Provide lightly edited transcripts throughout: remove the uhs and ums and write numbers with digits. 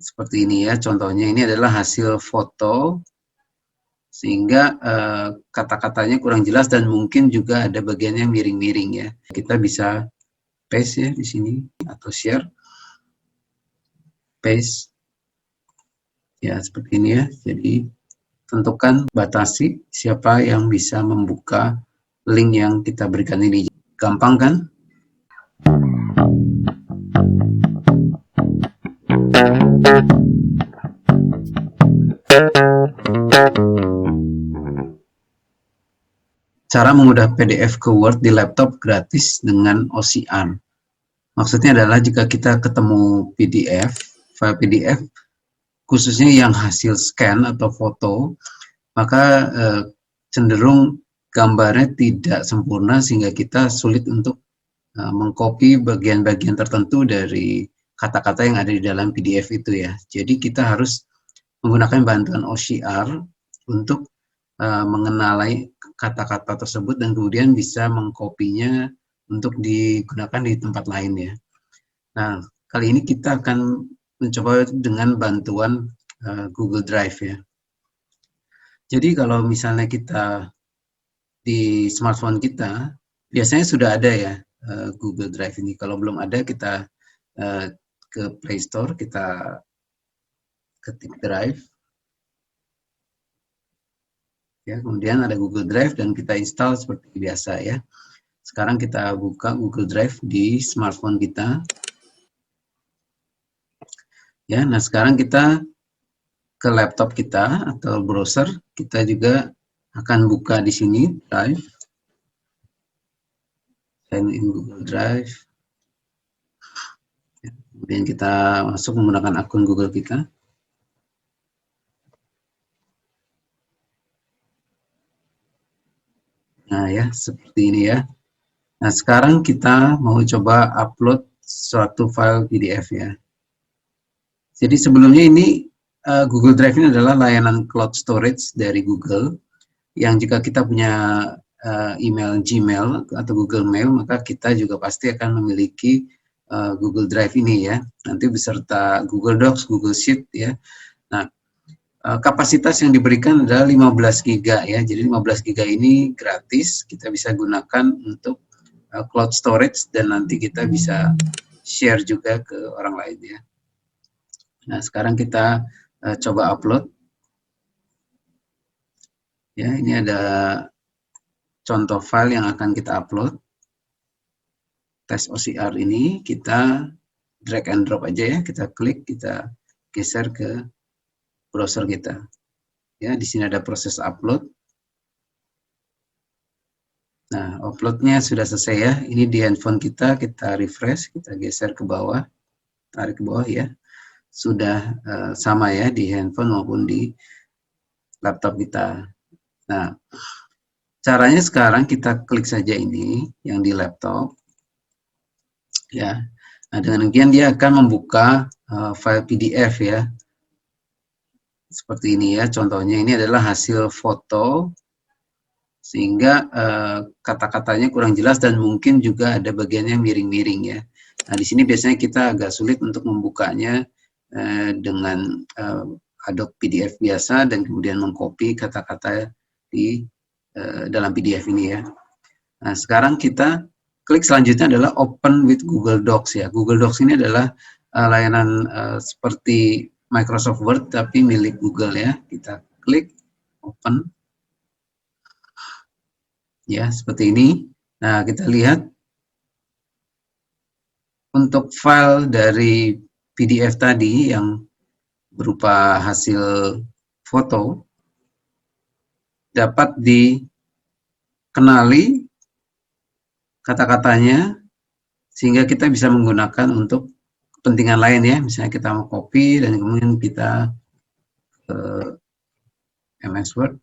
seperti ini ya, contohnya ini adalah hasil foto, sehingga kata-katanya kurang jelas dan mungkin juga ada bagian yang miring-miring ya. Kita bisa paste ya di sini atau share, paste ya seperti ini ya. Jadi tentukan, batasi siapa yang bisa membuka link yang kita berikan ini. Gampang kan? Cara mengunduh PDF ke Word di laptop gratis dengan OCR. Maksudnya adalah jika kita ketemu PDF, file PDF, khususnya yang hasil scan atau foto, maka cenderung gambarnya tidak sempurna sehingga kita sulit untuk mengcopy bagian-bagian tertentu dari kata-kata yang ada di dalam PDF itu ya. Jadi kita harus menggunakan bantuan OCR untuk mengenali kata-kata tersebut dan kemudian bisa mengkopinya untuk digunakan di tempat lain ya. Nah, kali ini kita akan mencoba dengan bantuan Google Drive ya. Jadi kalau misalnya kita di smartphone kita, biasanya sudah ada ya Google Drive ini. Kalau belum ada, kita ke Play Store, kita ketik Drive. Ya, kemudian ada Google Drive dan kita install seperti biasa ya. Sekarang kita buka Google Drive di smartphone kita. Ya, nah sekarang kita ke laptop kita atau browser, kita juga akan buka di sini Drive. Sign in Google Drive. Ya, kemudian kita masuk menggunakan akun Google kita. Nah ya, seperti ini ya. Nah sekarang kita mau coba upload suatu file PDF ya. Jadi sebelumnya ini Google Drive ini adalah layanan cloud storage dari Google, yang jika kita punya email Gmail atau Google Mail, maka kita juga pasti akan memiliki Google Drive ini ya, nanti beserta Google Docs, Google Sheet ya. Nah, kapasitas yang diberikan adalah 15 GB ya, jadi 15 GB ini gratis, kita bisa gunakan untuk cloud storage dan nanti kita bisa share juga ke orang lain ya. Nah, sekarang kita coba upload. Ya, ini ada contoh file yang akan kita upload. Tes OCR ini kita drag and drop aja ya, kita klik, kita geser ke browser kita. Ya, di sini ada proses upload. Nah, uploadnya sudah selesai ya. Ini di handphone kita refresh, kita geser ke bawah, tarik ke bawah ya. Sudah sama ya di handphone maupun di laptop kita. Nah, caranya sekarang kita klik saja ini yang di laptop. Ya, nah dengan demikian dia akan membuka file PDF ya, seperti ini ya. Contohnya ini adalah hasil foto, sehingga kata-katanya kurang jelas dan mungkin juga ada bagian yang miring-miring ya. Nah di sini biasanya kita agak sulit untuk membukanya dengan Adobe PDF biasa dan kemudian mengcopy kata-kata di dalam PDF ini ya. Nah sekarang kita klik selanjutnya adalah Open with Google Docs ya. Google Docs ini adalah layanan seperti Microsoft Word tapi milik Google ya. Kita klik Open. Ya, seperti ini. Nah, kita lihat untuk file dari PDF tadi yang berupa hasil foto dapat dikenali kata-katanya, sehingga kita bisa menggunakan untuk kepentingan lain ya. Misalnya kita mau copy dan kemudian kita ke MS Word.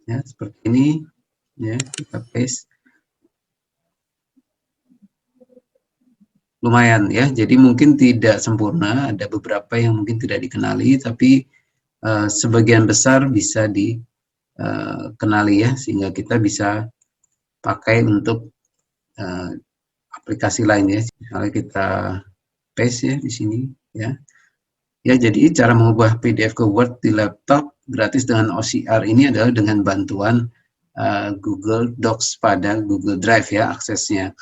Ya, seperti ini. Ya, kita paste. Lumayan ya, jadi mungkin tidak sempurna, ada beberapa yang mungkin tidak dikenali, tapi sebagian besar bisa dikenali ya, sehingga kita bisa pakai untuk aplikasi lain ya. Misalnya kita paste ya di sini ya. Ya, jadi cara mengubah PDF ke Word di laptop gratis dengan OCR ini adalah dengan bantuan Google Docs pada Google Drive ya aksesnya.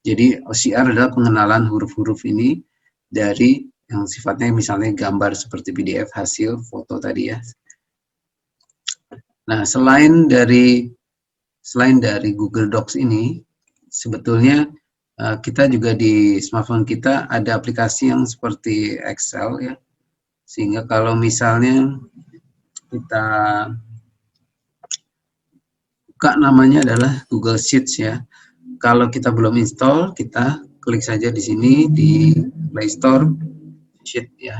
Jadi OCR adalah pengenalan huruf-huruf ini dari yang sifatnya misalnya gambar seperti PDF, hasil, foto tadi ya. Nah, selain dari Google Docs ini, sebetulnya kita juga di smartphone kita ada aplikasi yang seperti Excel ya. Sehingga kalau misalnya kita buka namanya adalah Google Sheets ya. Kalau kita belum install, kita klik saja di sini di Play Store Sheet ya.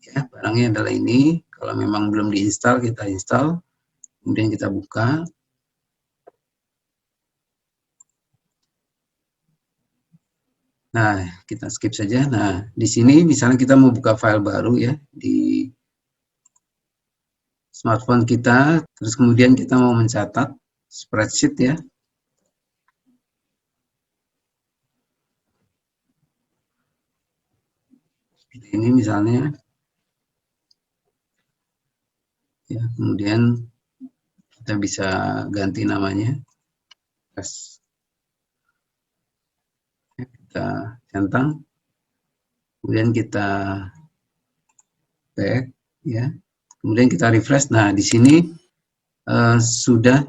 Ya, barangnya adalah ini. Kalau memang belum diinstal, kita install. Kemudian kita buka. Nah, kita skip saja. Nah, di sini misalnya kita mau buka file baru ya di smartphone kita, terus kemudian kita mau mencatat spreadsheet ya. Ini misalnya ya, kemudian kita bisa ganti namanya. Kita centang, kemudian kita back ya, kemudian kita refresh. Nah, di sini sudah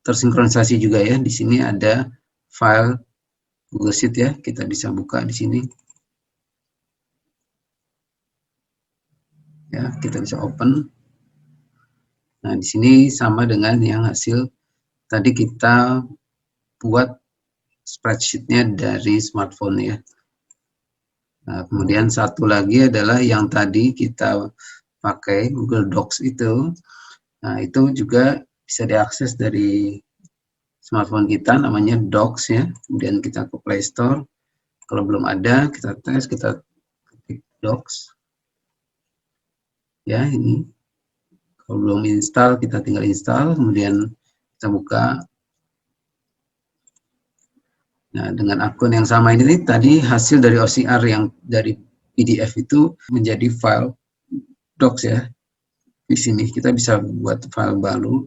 tersinkronisasi juga ya. Di sini ada file Google Sheet ya, kita bisa buka di sini. Ya, kita bisa open. Nah, di sini sama dengan yang hasil tadi kita buat spreadsheet-nya dari smartphone ya. Nah, kemudian satu lagi adalah yang tadi kita pakai Google Docs itu. Nah, itu juga bisa diakses dari smartphone kita, namanya Docs ya. Kemudian kita ke Play Store. Kalau belum ada, kita tes, kita ketik Docs. Ya, ini. Kalau belum install, kita tinggal install. Kemudian kita buka. Nah, dengan akun yang sama ini tadi hasil dari OCR yang dari PDF itu menjadi file Docs ya. Di sini kita bisa buat file baru.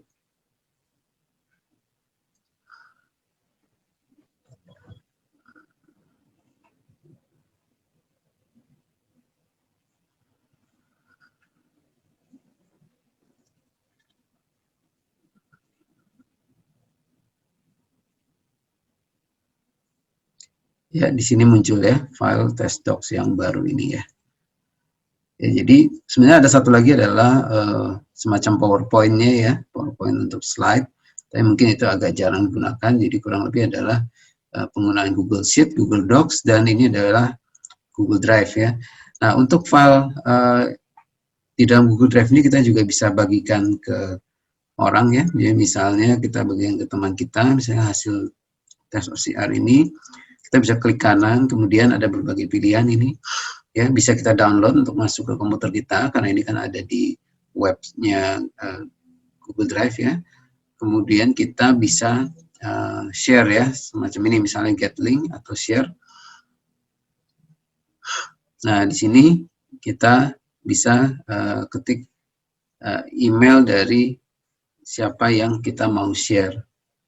Ya, di sini muncul ya file test docs yang baru ini ya. Ya, jadi sebenarnya ada satu lagi adalah semacam PowerPoint-nya ya, PowerPoint untuk slide. Tapi mungkin itu agak jarang digunakan, jadi kurang lebih adalah penggunaan Google Sheet, Google Docs, dan ini adalah Google Drive ya. Nah, untuk file di dalam Google Drive ini kita juga bisa bagikan ke orang ya. Jadi misalnya kita bagikan ke teman kita, misalnya hasil tes OCR ini, kita bisa klik kanan, kemudian ada berbagai pilihan ini. Ya, bisa kita download untuk masuk ke komputer kita, karena ini kan ada di webnya Google Drive ya. Kemudian kita bisa share ya, semacam ini misalnya get link atau share. Nah, di sini kita bisa ketik email dari siapa yang kita mau share.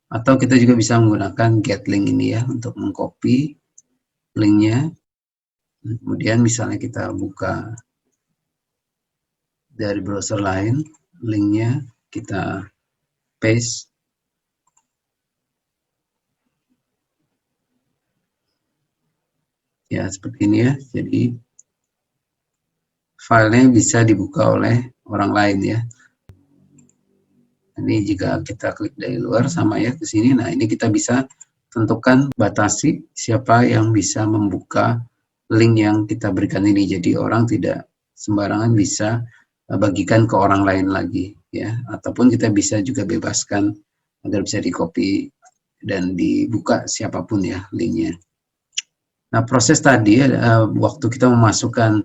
Atau kita juga bisa menggunakan get link ini ya, untuk mengcopy linknya. Kemudian misalnya kita buka dari browser lain, linknya kita paste. Ya, seperti ini ya. Jadi filenya bisa dibuka oleh orang lain ya. Ini jika kita klik dari luar sama ya ke sini. Nah, ini kita bisa tentukan batasi siapa yang bisa membuka link yang kita berikan ini. Jadi orang tidak sembarangan bisa bagikan ke orang lain lagi ya. Ataupun kita bisa juga bebaskan agar bisa di-copy dan dibuka siapapun ya linknya. Nah, proses tadi waktu kita memasukkan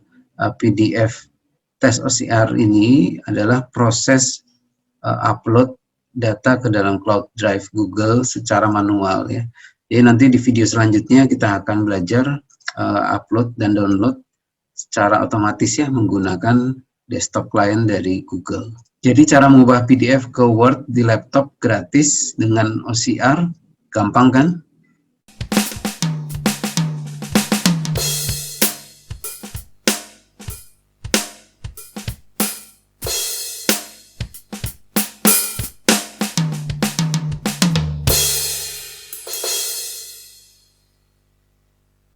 PDF tes OCR ini adalah proses upload data ke dalam cloud drive Google secara manual ya. Jadi nanti di video selanjutnya kita akan belajar upload dan download secara otomatis ya menggunakan desktop client dari Google. Jadi cara mengubah PDF ke Word di laptop gratis dengan OCR, gampang kan?